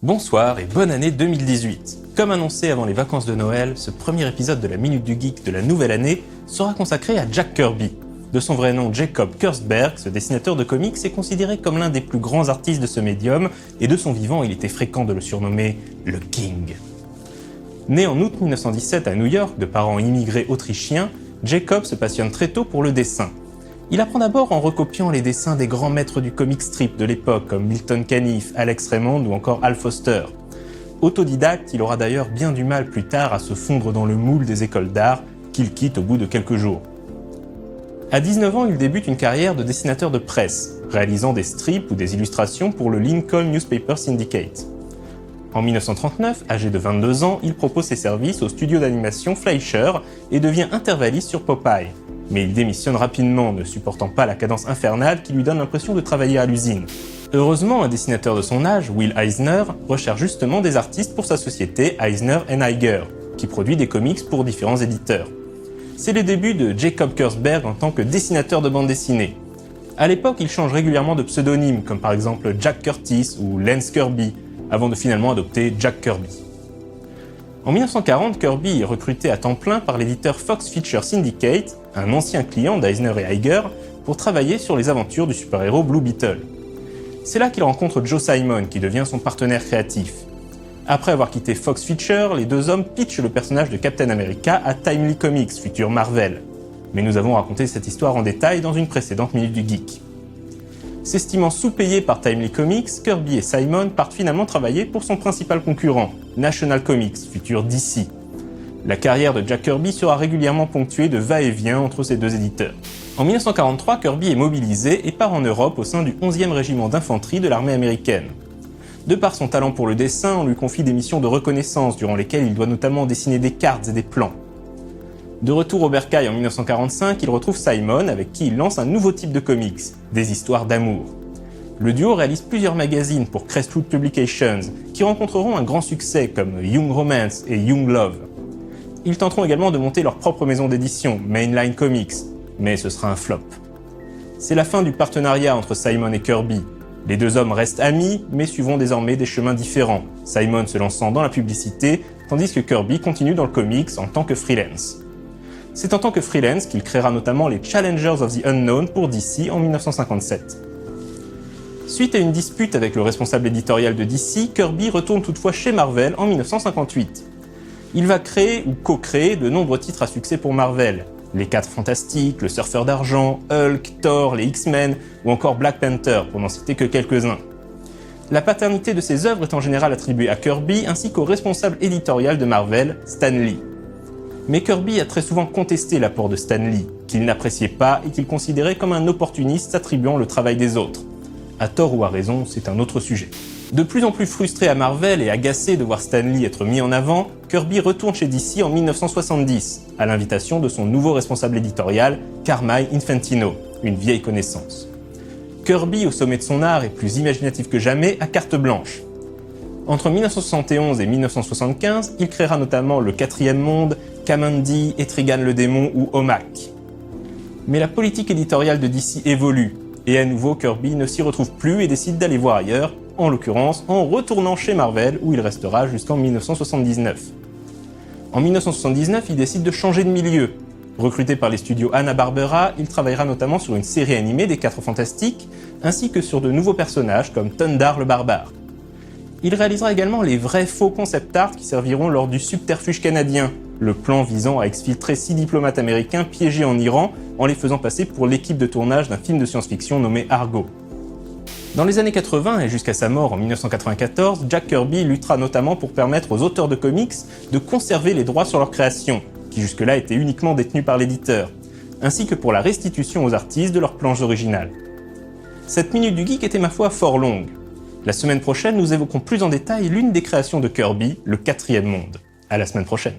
Bonsoir et bonne année 2018. Comme annoncé avant les vacances de Noël, ce premier épisode de la Minute du Geek de la nouvelle année sera consacré à Jack Kirby. De son vrai nom Jacob Kurzberg, ce dessinateur de comics est considéré comme l'un des plus grands artistes de ce médium, et de son vivant il était fréquent de le surnommer le King. Né en août 1917 à New York de parents immigrés autrichiens, Jacob se passionne très tôt pour le dessin. Il apprend d'abord en recopiant les dessins des grands maîtres du comic strip de l'époque comme Milton Caniff, Alex Raymond ou encore Al Foster. Autodidacte, il aura d'ailleurs bien du mal plus tard à se fondre dans le moule des écoles d'art qu'il quitte au bout de quelques jours. À 19 ans, il débute une carrière de dessinateur de presse, réalisant des strips ou des illustrations pour le Lincoln Newspaper Syndicate. En 1939, âgé de 22 ans, il propose ses services au studio d'animation Fleischer et devient intervalliste sur Popeye. Mais il démissionne rapidement, ne supportant pas la cadence infernale qui lui donne l'impression de travailler à l'usine. Heureusement, un dessinateur de son âge, Will Eisner, recherche justement des artistes pour sa société Eisner & Eiger, qui produit des comics pour différents éditeurs. C'est les débuts de Jacob Kurzberg en tant que dessinateur de bande dessinée. À l'époque, il change régulièrement de pseudonyme, comme par exemple Jack Curtis ou Lance Kirby, avant de finalement adopter Jack Kirby. En 1940, Kirby est recruté à temps plein par l'éditeur Fox Feature Syndicate, un ancien client d'Eisner et Eiger, pour travailler sur les aventures du super-héros Blue Beetle. C'est là qu'il rencontre Joe Simon, qui devient son partenaire créatif. Après avoir quitté Fox Feature, les deux hommes pitchent le personnage de Captain America à Timely Comics, futur Marvel. Mais nous avons raconté cette histoire en détail dans une précédente Minute du Geek. S'estimant sous-payé par Timely Comics, Kirby et Simon partent finalement travailler pour son principal concurrent, National Comics, futur DC. La carrière de Jack Kirby sera régulièrement ponctuée de va-et-vient entre ces deux éditeurs. En 1943, Kirby est mobilisé et part en Europe au sein du 11e régiment d'infanterie de l'armée américaine. De par son talent pour le dessin, on lui confie des missions de reconnaissance durant lesquelles il doit notamment dessiner des cartes et des plans. De retour au bercail en 1945, il retrouve Simon avec qui il lance un nouveau type de comics, des histoires d'amour. Le duo réalise plusieurs magazines pour Crestwood Publications qui rencontreront un grand succès comme Young Romance et Young Love. Ils tenteront également de monter leur propre maison d'édition, Mainline Comics, mais ce sera un flop. C'est la fin du partenariat entre Simon et Kirby. Les deux hommes restent amis, mais suivront désormais des chemins différents, Simon se lançant dans la publicité, tandis que Kirby continue dans le comics en tant que freelance. C'est en tant que freelance qu'il créera notamment les Challengers of the Unknown pour DC en 1957. Suite à une dispute avec le responsable éditorial de DC, Kirby retourne toutefois chez Marvel en 1958. Il va créer ou co-créer de nombreux titres à succès pour Marvel, les 4 Fantastiques, le Surfeur d'Argent, Hulk, Thor, les X-Men ou encore Black Panther, pour n'en citer que quelques-uns. La paternité de ces œuvres est en général attribuée à Kirby ainsi qu'au responsable éditorial de Marvel, Stan Lee. Mais Kirby a très souvent contesté l'apport de Stan Lee, qu'il n'appréciait pas et qu'il considérait comme un opportuniste s'attribuant le travail des autres. À tort ou à raison, c'est un autre sujet. De plus en plus frustré à Marvel et agacé de voir Stan Lee être mis en avant, Kirby retourne chez DC en 1970, à l'invitation de son nouveau responsable éditorial, Carmine Infantino, une vieille connaissance. Kirby, au sommet de son art et plus imaginatif que jamais, a carte blanche. Entre 1971 et 1975, il créera notamment le 4e Monde, Kamandi, Etrigan le démon ou Omak. Mais la politique éditoriale de DC évolue, et à nouveau Kirby ne s'y retrouve plus et décide d'aller voir ailleurs, en l'occurrence en retournant chez Marvel où il restera jusqu'en 1979. En 1979, il décide de changer de milieu. Recruté par les studios Hanna-Barbera, il travaillera notamment sur une série animée des 4 Fantastiques, ainsi que sur de nouveaux personnages comme Thundar le Barbare. Il réalisera également les vrais faux concept art qui serviront lors du subterfuge canadien, le plan visant à exfiltrer 6 diplomates américains piégés en Iran en les faisant passer pour l'équipe de tournage d'un film de science-fiction nommé Argo. Dans les années 80 et jusqu'à sa mort en 1994, Jack Kirby luttera notamment pour permettre aux auteurs de comics de conserver les droits sur leur création, qui jusque-là étaient uniquement détenus par l'éditeur, ainsi que pour la restitution aux artistes de leurs planches originales. Cette Minute du Geek était ma foi fort longue. La semaine prochaine, nous évoquons plus en détail l'une des créations de Kirby, le 4e Monde. À la semaine prochaine.